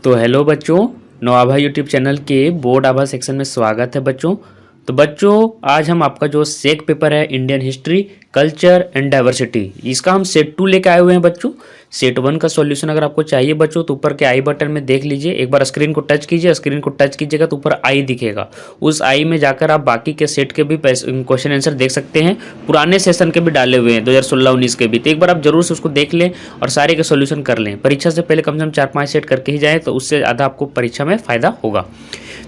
तो हेलो बच्चों, नवाभा YouTube channel के बोर्ड आभा सेक्शन में स्वागत है बच्चों। तो बच्चों आज हम आपका जो सेक पेपर है Indian history culture and diversity, इसका हम सेट 2 लेके आए हुए हैं बच्चों। सेट 1 का सॉल्यूशन अगर आपको चाहिए बच्चों तो ऊपर के आई बटन में देख लीजिए, एक बार स्क्रीन को टच कीजिए, स्क्रीन को टच कीजिएगा तो ऊपर आई दिखेगा, उस आई में जाकर आप बाकी के सेट के भी क्वेश्चन आंसर देख सकते हैं। पुराने सेशन के भी डाले हुए हैं 2016-19 के भी, तो एक बार आप जरूर से उसको देख लें और सारे के सॉल्यूशन कर लें। परीक्षा से पहले कम से कम 4-5 सेट करके ही जाएँ तो उससे ज़्यादा आपको परीक्षा में फ़ायदा होगा।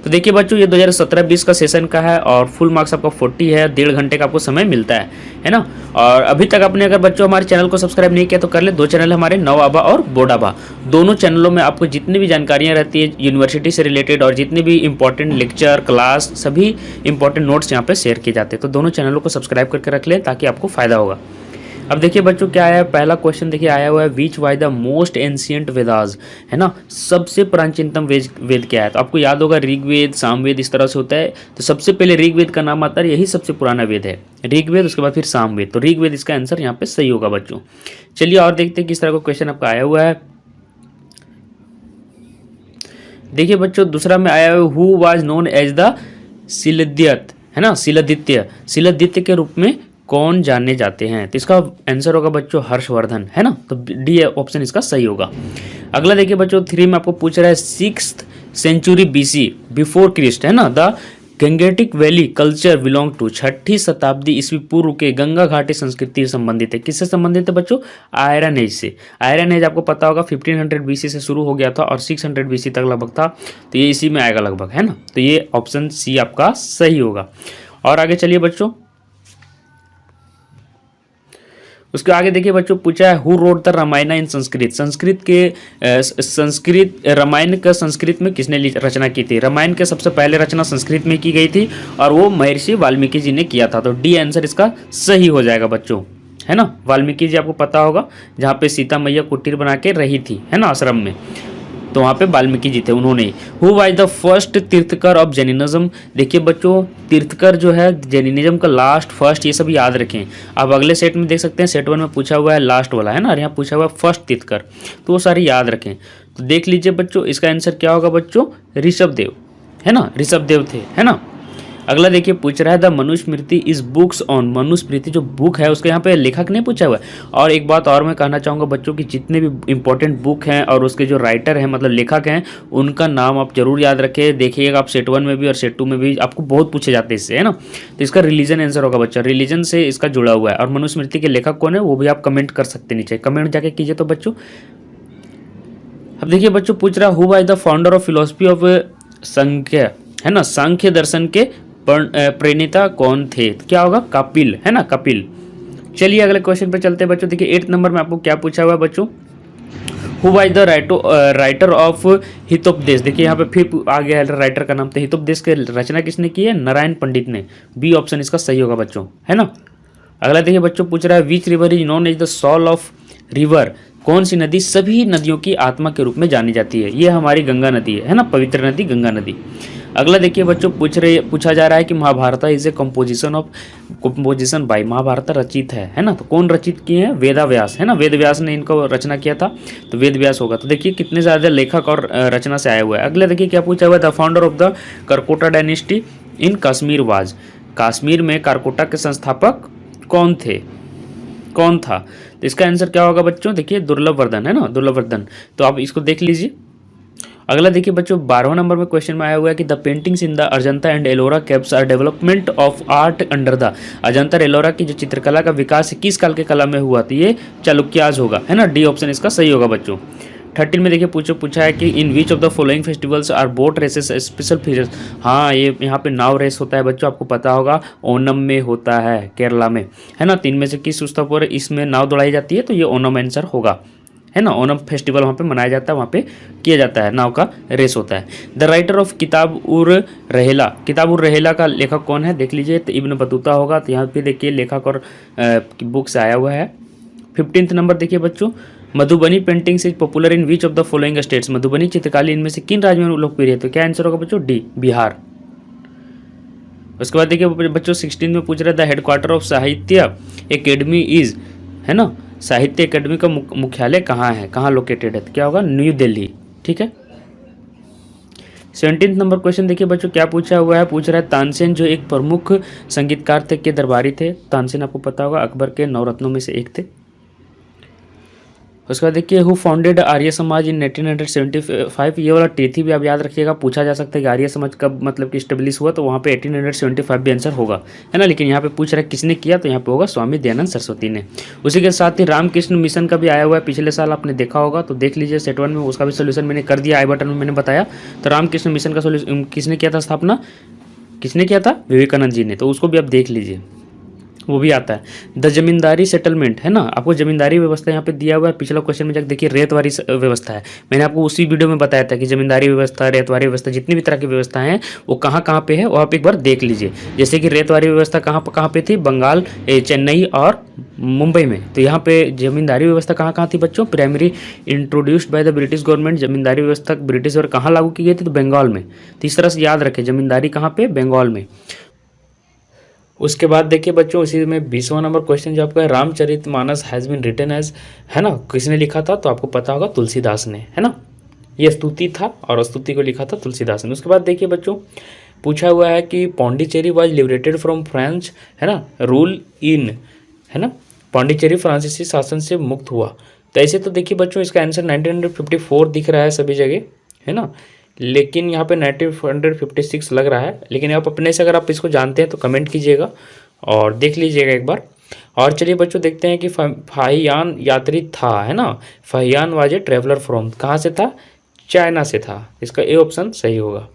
तो देखिए बच्चों ये 2017-20 का सेशन का है और फुल मार्क्स आपका 40 है, 1.5 घंटे का आपको समय मिलता है ना। और अभी तक आपने अगर बच्चों हमारे चैनल को सब्सक्राइब नहीं किया तो कर ले, 2 चैनल हमारे नवाभा और बोर्ड आभा, दोनों चैनलों में आपको जितनी भी जानकारियाँ रहती है यूनिवर्सिटी से रिलेटेड और जितने भी इंपॉर्टेंट लेक्चर क्लास सभी इंपॉर्टेंट नोट्स यहाँ पे शेयर किए जाते हैं। तो दोनों चैनलों को सब्सक्राइब करके रख लें ताकि आपको फायदा होगा। अब देखिए बच्चों क्या आया है, पहला क्वेश्चन देखिए आया हुआ है which why the most ancient Vedas, है ना, सबसे प्राचीनतम वेद क्या है। तो आपको याद होगा ऋग्वेद सामवेद इस तरह से होता है। तो सबसे पहले ऋग्वेद का नाम आता है, यही सबसे पुराना वेद है ऋग्वेद, उसके बाद फिर सामवेद। तो ऋग्वेद इसका आंसर यहाँ पे सही होगा बच्चों। चलिए और देखते हैं किस तरह का क्वेश्चन आपका आया हुआ है। देखिए बच्चों दूसरा में आया हुआ who was known as the Shiladitya, है ना, शिलादित्य के रूप में कौन जाने जाते हैं। तो इसका आंसर होगा बच्चों हर्षवर्धन, है ना। तो डी ऑप्शन इसका सही होगा। अगला देखिए बच्चों 3 में आपको पूछ रहा है 6th century BC before Christ, है ना, the Gangetic valley culture belong to, 6ठी शताब्दी ईस्वी पूर्व के गंगा घाटी संस्कृति से संबंधित है। किससे संबंधित है बच्चों, आयरन एज से। आयरन एज आपको पता होगा 1500 बीसी से शुरू हो गया था और 600 बीसी तक लगभग था, तो ये इसी में आएगा लगभग, है ना। तो ये ऑप्शन सी आपका सही होगा। और आगे चलिए बच्चों, उसके आगे देखिए बच्चों पूछा है हु रोट द रामायण इन संस्कृत, संस्कृत रामायण का संस्कृत में किसने रचना की थी। रामायण के सबसे पहले रचना संस्कृत में की गई थी और वो महर्षि वाल्मीकि जी ने किया था। तो डी आंसर इसका सही हो जाएगा बच्चों, है ना। वाल्मीकि जी आपको पता होगा जहाँ पे सीता मैया कुटीर बना के रही थी, है ना, आश्रम में, तो वहाँ पे वाल्मीकि जी थे उन्होंने। Who was the first Tirthankar of Jainism. देखिए बच्चों तीर्थकर जो है जैनिज्म का लास्ट फर्स्ट, ये सब याद रखें। आप अगले सेट में देख सकते हैं, सेट 1 में पूछा हुआ है लास्ट वाला, है ना, और यहाँ पूछा हुआ है फर्स्ट तीर्थकर, तो वो सारे याद रखें। तो देख लीजिए बच्चों इसका आंसर क्या होगा बच्चों, ऋषभदेव, है ना, ऋषभदेव थे, है ना। अगला देखिए पूछ रहा है the Manusmriti is books on, Manusmriti जो बुक है उसके यहाँ पे लेखक नहीं पूछा हुआ है। और एक बात और मैं कहना चाहूँगा बच्चों की जितने भी इंपॉर्टेंट बुक हैं और उसके जो राइटर हैं मतलब लेखक हैं उनका नाम आप जरूर याद रखें। देखिएगा आप सेट 1 में भी और सेट 2 में भी आपको बहुत पूछे जाते हैं इससे, है ना। तो इसका रिलीजन आंसर होगा बच्चा, रिलीजन से इसका जुड़ा हुआ है। और मनुस्मृति के लेखक कौन है वो भी आप कमेंट कर सकते नीचे, कमेंट जाके कीजिए। तो बच्चों अब देखिए बच्चों पूछ रहा who was the founder of philosophy of Sankhya, है ना, सांख्य दर्शन के प्रणेता कौन थे। तो क्या होगा, कपिल, है ना, कपिल। चलिए अगले क्वेश्चन पे चलते हैं बच्चों। देखिए 8 नंबर में आपको क्या पूछा हुआ है बच्चों, who was the writer of Hitopadesha. देखिए यहाँ पे फिर आ गया है राइटर का नाम, तो हितोपदेश की रचना किसने की है, नारायण पंडित ने। बी ऑप्शन इसका सही होगा बच्चों, है ना। अगला देखिए बच्चों पूछ रहा है which river is known as the soul of river, कौन सी नदी सभी नदियों की आत्मा के रूप में जानी जाती है। ये हमारी गंगा नदी है ना, पवित्र नदी गंगा नदी। अगला देखिए बच्चों पूछा जा रहा है कि Mahabharata is a composition by, Mahabharata रचित है ना। तो कौन रचित किए हैं, वेद व्यास, है ना, वेद व्यास ने इनको रचना किया था, तो वेद व्यास होगा। तो देखिए कितने ज़्यादा लेखक और रचना से आया हुआ है। अगला देखिए क्या पूछा हुआ है, the founder of the Karkota dynasty in Kashmir was, Kashmir में कारकोटा के संस्थापक कौन थे, कौन था। तो इसका आंसर क्या होगा बच्चों, देखिए दुर्लभवर्धन, है ना, दुर्लभवर्धन। तो आप इसको देख लीजिए। अगला देखिए बच्चों 12वें नंबर में क्वेश्चन में आया हुआ है कि the paintings in the Ajanta and Ellora caves are development of art under the, Ajanta Ellora की जो चित्रकला का विकास किस काल के कला में हुआ, तो ये चालुक्याज होगा, है ना। डी ऑप्शन इसका सही होगा बच्चों। 13 में देखिए पूछा है कि in which of the following festivals are boat races special features. हाँ ये यहाँ पे नाव रेस होता है बच्चों, आपको पता होगा ओनम में होता है केरला में, है ना। 3 में से किस उत्सव पर इसमें नाव दौड़ाई जाती है, तो ये ओनम आंसर होगा, है ना। ओनम फेस्टिवल वहाँ पे मनाया जाता है, वहाँ पे किया जाता है, नाव का रेस होता है। द राइटर ऑफ किताब उर रहेला, किताब उर रहेला का लेखक कौन है, देख लीजिए, तो इब्न बतूता होगा। तो यहाँ पे देखिए लेखक और बुक से आया हुआ है। 15 नंबर देखिए बच्चों, Madhubani paintings is popular in which of the following states, Madhubani चित्रकला इनमें से किन राज्यों में लोकप्रिय है। तो क्या आंसर होगा बच्चों, डी बिहार। उसके बाद देखिए बच्चों 16 में पूछ रहा है द हेडक्वार्टर ऑफ साहित्य एकेडमी इज, है ना, साहित्य अकेडमी का मुख्यालय कहाँ है, कहाँ लोकेटेड है। तो क्या होगा, न्यू दिल्ली, ठीक है। 17 नंबर क्वेश्चन देखिए बच्चों क्या पूछा हुआ है, पूछ रहा है तानसेन जो एक प्रमुख संगीतकार थे के दरबारी थे। तानसेन आपको पता होगा अकबर के 9 रत्नों में से एक थे। उसके बाद देखिए हु फाउंडेड आर्य समाज इन 1875, ये वाला टेथी भी आप याद रखिएगा, पूछा जा सकता है कि आर्य समाज कब मतलब कि स्टेब्लिश हुआ, तो वहाँ पे 1875 भी आंसर होगा, है ना। लेकिन यहाँ पे पूछ रहा है किसने किया, तो यहाँ पे होगा स्वामी दयानंद सरस्वती ने। उसी के साथ ही रामकृष्ण मिशन का भी आया हुआ है, पिछले साल आपने देखा होगा, तो देख लीजिए सेट 1 में, उसका भी सोल्यूशन मैंने कर दिया, आई बटन में मैंने बताया। तो रामकृष्ण मिशन का सोल्यूशन किसने किया था, स्थापना किसने किया था, विवेकानंद जी ने, तो उसको भी आप देख लीजिए, वो भी आता है। द जमींदारी सेटलमेंट, है ना, आपको जमींदारी व्यवस्था यहाँ पे दिया हुआ है। पिछला क्वेश्चन में जाकर देखिए रेतवारी व्यवस्था है, मैंने आपको उसी वीडियो में बताया था कि जमींदारी व्यवस्था, रेतवारी व्यवस्था, जितनी भी तरह की व्यवस्था है वो कहाँ कहाँ पे है, वो आप एक बार देख लीजिए। जैसे कि रेतवारी व्यवस्था कहाँ पे थी, बंगाल, चेन्नई और मुंबई में। तो यहाँ पे जमींदारी व्यवस्था कहाँ कहाँ थी बच्चों, primary introduced by the British government, zamindari व्यवस्था ब्रिटिश और कहाँ लागू की गई थी, तो बंगाल में। तो इस तरह से याद रखें, जमींदारी कहाँ पे, बंगाल में। उसके बाद देखिए बच्चों इसी में 20वां नंबर क्वेश्चन जो आपका है, Ramcharitmanas has been written as, है ना, किसने लिखा था, तो आपको पता होगा तुलसीदास ने, है ना। ये स्तुति था और स्तुति को लिखा था तुलसीदास ने। उसके बाद देखिए बच्चों पूछा हुआ है कि Pondicherry was liberated from French, है ना, रूल इन, है ना, पौंडीचेरी फ्रांसीसी शासन से मुक्त हुआ। तो ऐसे तो देखिए बच्चों इसका आंसर 1954 दिख रहा है सभी जगह, है ना, लेकिन यहाँ पे 1956 लग रहा है। लेकिन आप अपने से अगर आप इसको जानते हैं तो कमेंट कीजिएगा और देख लीजिएगा एक बार। और चलिए बच्चों देखते हैं कि फाहियान यात्री था, है ना, Fahien was a traveller from, कहाँ से था, चाइना से था। इसका ए ऑप्शन सही होगा।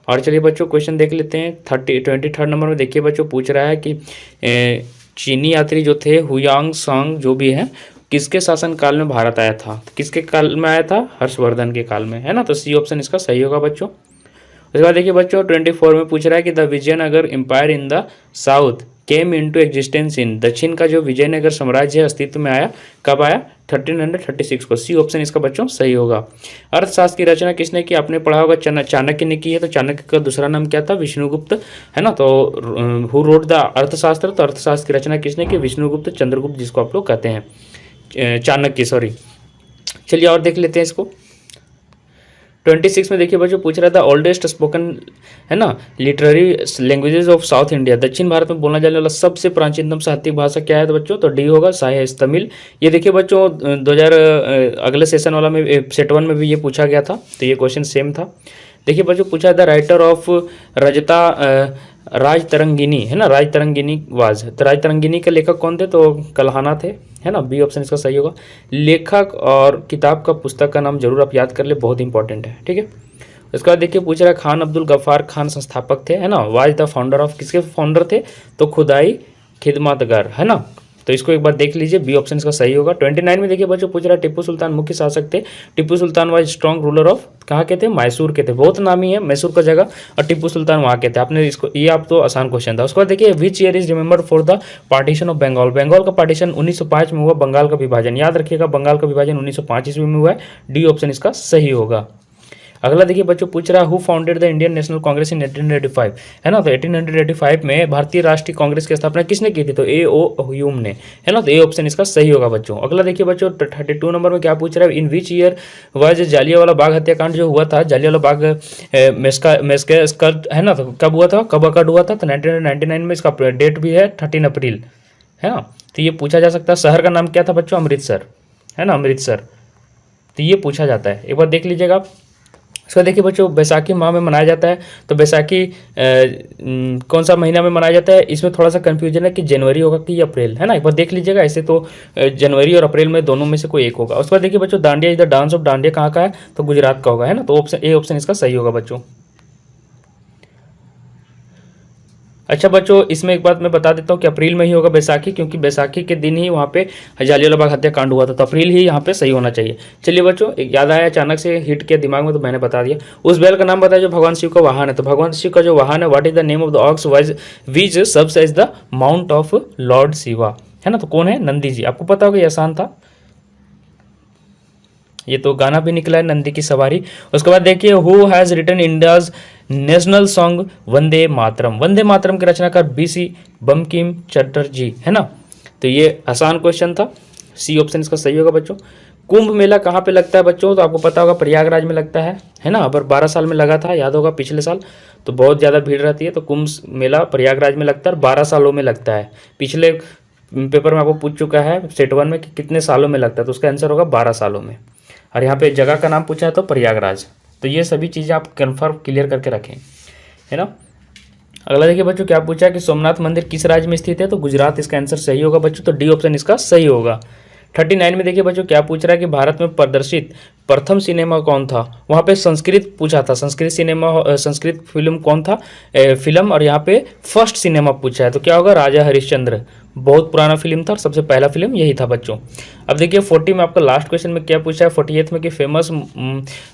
और चलिए बच्चों क्वेश्चन देख लेते हैं 23 नंबर में। देखिए बच्चों पूछ रहा है कि चीनी यात्री जो थे हुयांग सांग जो भी है, किसके शासनकाल में भारत आया था, किसके काल में आया था, हर्षवर्धन के काल में, है ना। तो सी ऑप्शन इसका सही होगा बच्चों। उसके बाद देखिए बच्चों 24 में पूछ रहा है कि the Vijayanagara empire in the south came into existence in, दक्षिण का जो विजयनगर साम्राज्य अस्तित्व में आया, कब आया, 1336 को। सी ऑप्शन इसका बच्चों सही होगा। अर्थशास्त्र की रचना किसने की, आपने पढ़ा होगा चाणक्य ने की है। तो चाणक्य का दूसरा नाम क्या था, विष्णुगुप्त, है ना। तो हु रोट द अर्थशास्त्र, तो अर्थशास्त्र की रचना किसने की, विष्णुगुप्त चंद्रगुप्त जिसको आप लोग कहते हैं, चाणक्य, सॉरी। चलिए और देख लेते हैं इसको। 26 में देखिए बच्चों पूछ रहा था ओल्डेस्ट स्पोकन, है ना, literary languages of south India, दक्षिण भारत में बोलना जाने वाला सबसे प्राचीनतम साहित्यिक भाषा क्या है, तो बच्चों तो डी होगा, साहित्य तमिल। ये देखिए बच्चों 2000 अगले सेशन वाला में सेट 1 में भी ये पूछा गया था, तो ये क्वेश्चन सेम था। देखिए बच्चों पूछा था राइटर ऑफ रजता राज तरंगिनी, है ना, राज तरंगिनी वाज, तो राज तरंगिनी के लेखक कौन थे, तो कल्हाना थे, है ना। बी ऑप्शन इसका सही होगा। लेखक और किताब का पुस्तक का नाम जरूर आप याद कर ले, बहुत इंपॉर्टेंट है, ठीक है। उसके बाद देखिए पूछ रहा है खान अब्दुल गफ्फार खान संस्थापक थे, है ना, वाज द फाउंडर ऑफ, किसके फाउंडर थे, तो खुदाई खिदमतगर, है ना। तो इसको एक बार देख लीजिए, बी ऑप्शन इसका सही होगा। 29 में देखिए बच्चों पूछ रहा है टिप्पू सुल्तान मुख्य शासक थे, टिप्पू सुल्तान वाज स्ट्रॉन्ग रूलर ऑफ, कहाँ के थे, मैसूर के थे, बहुत नामी है मैसूर का जगह, और टिप्पू सुल्तान वहाँ के थे। आपने इसको, ये आप तो आसान क्वेश्चन था। उसके बाद देखिए which year is remembered for the partition of Bengal, Bengal का पार्टीशन 1905 में हुआ, बंगाल का विभाजन याद रखिएगा, बंगाल का विभाजन 1905 ईस्वी में हुआ है। डी ऑप्शन इसका सही होगा। अगला देखिए बच्चों पूछ रहा है who founded the Indian National Congress in 1885, है ना। तो 1885 में भारतीय राष्ट्रीय कांग्रेस की स्थापना किसने की थी, तो ए ओ ह्यूम ने, है ना। तो ए ऑप्शन इसका सही होगा बच्चों। अगला देखिए बच्चों 32 नंबर में क्या पूछ रहा है, इन which year was Jallianwala Bagh हत्याकांड जो हुआ था, जालियांवाला बाग मेस्कर, है ना, तो कब हुआ था, कब अकड़ हुआ था, तो 1999 में। इसका डेट भी है 13 अप्रैल, है ना। तो ये पूछा जा सकता है। शहर का नाम क्या था बच्चों, अमृतसर, है ना, अमृतसर। तो ये पूछा जाता है, एक बार देख लीजिएगा आप। इसका देखिए बच्चों बैसाखी माह में मनाया जाता है, तो बैसाखी कौन सा महीना में मनाया जाता है, इसमें थोड़ा सा कंफ्यूजन है कि जनवरी होगा कि अप्रैल, है ना, एक बार देख लीजिएगा। ऐसे तो जनवरी और अप्रैल में दोनों में से कोई एक होगा। उसके बाद देखिए बच्चों dandiya is the dance of dandiya कहाँ का है, तो गुजरात का होगा, है ना। तो ऑप्शन ए ऑप्शन इसका सही होगा बच्चों। अच्छा बच्चों इसमें एक बात मैं बता देता हूँ कि अप्रैल में ही होगा बैसाखी, क्योंकि बैसाखी के दिन ही वहाँ पे जालियांवाला बाग हत्याकांड हुआ था, तो अप्रैल ही यहाँ पे सही होना चाहिए। चलिए बच्चों एक याद आया, अचानक से हिट किया दिमाग में, तो मैंने बता दिया। उस बैल का नाम बताया जो भगवान शिव का वाहन है, तो भगवान शिव का जो वाहन है, what is the name of the ox वाइज which serves as the mount of Lord Shiva, है ना। तो कौन है, नंदी जी। आपको पता होगा ये आसान था, ये तो गाना भी निकला है, नंदी की सवारी। उसके बाद देखिए who has written India's national song Vande Mataram, Vande Mataram के रचनाकार बीसी बंकिम चटर्जी, है ना। तो ये आसान क्वेश्चन था, सी ऑप्शन इसका सही होगा बच्चों। कुंभ मेला कहाँ पे लगता है बच्चों? तो आपको पता होगा प्रयागराज में लगता है ना। अगर 12 साल में लगा था, याद होगा पिछले साल, तो बहुत ज़्यादा भीड़ रहती है। तो कुंभ मेला प्रयागराज में लगता है और 12 सालों में लगता है। पिछले पेपर में आपको पूछ चुका है सेट 1 में कि कितने सालों में लगता है, तो उसका आंसर होगा 12 सालों में। और यहाँ पे जगह का नाम पूछा है तो प्रयागराज। तो ये सभी चीज़ें आप कन्फर्म क्लियर करके रखें, है ना। अगला देखिए बच्चों क्या पूछा है कि सोमनाथ मंदिर किस राज्य में स्थित है? तो गुजरात इसका आंसर सही होगा बच्चों। तो डी ऑप्शन इसका सही होगा। 39 में देखिए बच्चों क्या पूछ रहा है कि भारत में प्रदर्शित प्रथम सिनेमा कौन था? वहाँ पे संस्कृत पूछा था, संस्कृत सिनेमा, संस्कृत फिल्म कौन था फिल्म, और यहाँ पे फर्स्ट सिनेमा पूछा है। तो क्या होगा? राजा हरिश्चंद्र। बहुत पुराना फिल्म था और सबसे पहला फिल्म यही था बच्चों। अब देखिए 40 में आपका लास्ट क्वेश्चन में क्या पूछा है 48 में कि famous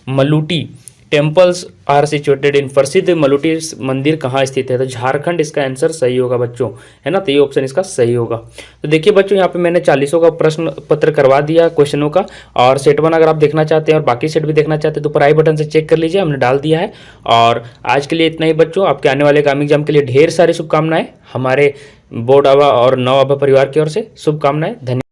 Maluti temples are situated in, प्रसिद्ध मलूटी मंदिर कहाँ स्थित है? तो झारखंड इसका आंसर सही होगा बच्चों, है ना। तो ये ऑप्शन इसका सही होगा। तो देखिए बच्चों यहाँ पे मैंने 40 का प्रश्न पत्र करवा दिया क्वेश्चनों का, और सेट 1 अगर आप देखना चाहते हैं और बाकी सेट भी देखना चाहते हैं तो ऊपर आई बटन से चेक कर लीजिए, हमने डाल दिया है। और आज के लिए इतना ही बच्चों। आपके आने वाले एग्जाम के लिए ढेर सारी शुभकामनाएं हमारे बोर्ड आभा और नव आभा परिवार की ओर से। शुभकामनाएं। धन्यवाद।